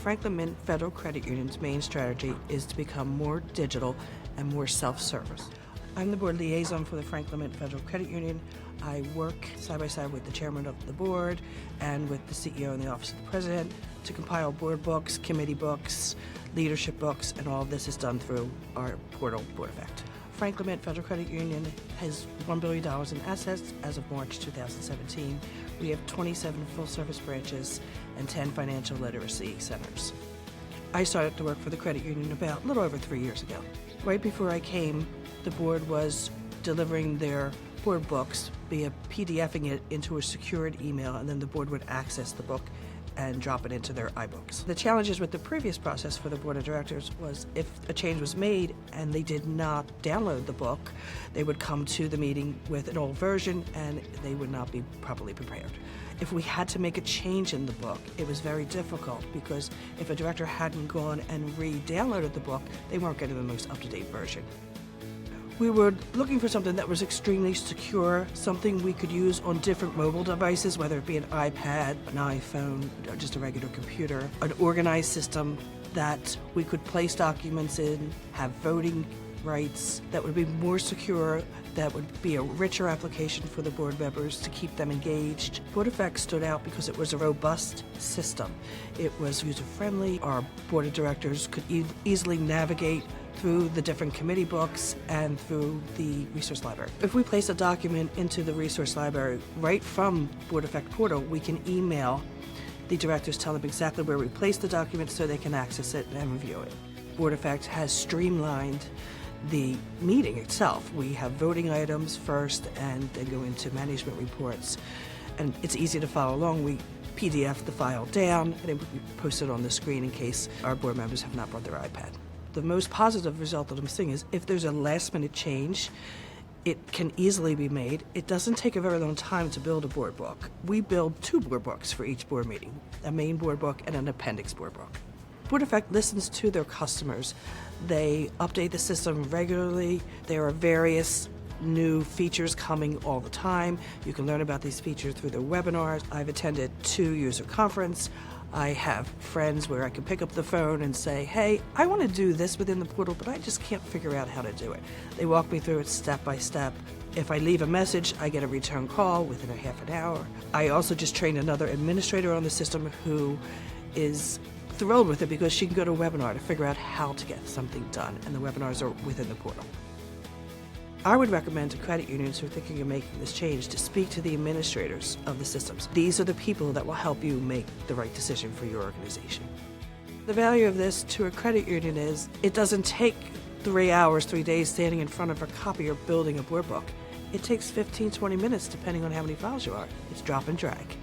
Franklin Mint Federal Credit Union's main strategy is to become more digital and more self-service. I'm the board liaison for the Franklin Mint Federal Credit Union. I work side by side with the chairman of the board and with the CEO in the office of the president to compile board books, committee books, leadership books, and all of this is done through our portal, BoardEffect. Franklin Mint Federal Credit Union has $1 billion in assets as of March 2017. We have 27 full-service branches and 10 financial literacy centers. I started to work for the credit union about a little over 3 years ago. Right before I came, the board was delivering their board books via PDFing it into a secured email, and then the board would access the book and drop it into their iBooks. The challenges with the previous process for the board of directors was if a change was made and they did not download the book, they would come to the meeting with an old version and they would not be properly prepared. If we had to make a change in the book, it was very difficult because if a director hadn't gone and re-downloaded the book, they weren't getting the most up-to-date version. We were looking for something that was extremely secure, something we could use on different mobile devices, whether it be an iPad, an iPhone, or just a regular computer, an organized system that we could place documents in, have voting rights, that would be more secure, that would be a richer application for the board members to keep them engaged. BoardEffect stood out because it was a robust system. It was user-friendly. Our board of directors could easily navigate through the different committee books and through the resource library. If we place a document into the resource library right from BoardEffect portal, we can email the directors, tell them exactly where we placed the document so they can access it and review it. BoardEffect has streamlined the meeting itself. We have voting items first and then go into management reports, and it's easy to follow along. We PDF the file down and we post it on the screen in case our board members have not brought their iPad. The most positive result that I'm seeing is if there's a last-minute change, it can easily be made. It doesn't take a very long time to build a board book. We build 2 board books for each board meeting, a main board book and an appendix board book. BoardEffect listens to their customers. They update the system regularly. There are various new features coming all the time. You can learn about these features through their webinars. I've attended 2 user conferences. I have friends where I can pick up the phone and say, hey, I want to do this within the portal, but I just can't figure out how to do it. They walk me through it step by step. If I leave a message, I get a return call within a half an hour. I also just trained another administrator on the system who is thrilled with it because she can go to a webinar to figure out how to get something done, and the webinars are within the portal. I would recommend to credit unions who are thinking of making this change to speak to the administrators of the systems. These are the people that will help you make the right decision for your organization. The value of this to a credit union is it doesn't take 3 hours, 3 days standing in front of a copier building a board book. It takes 15, 20 minutes depending on how many files you are. It's drop and drag.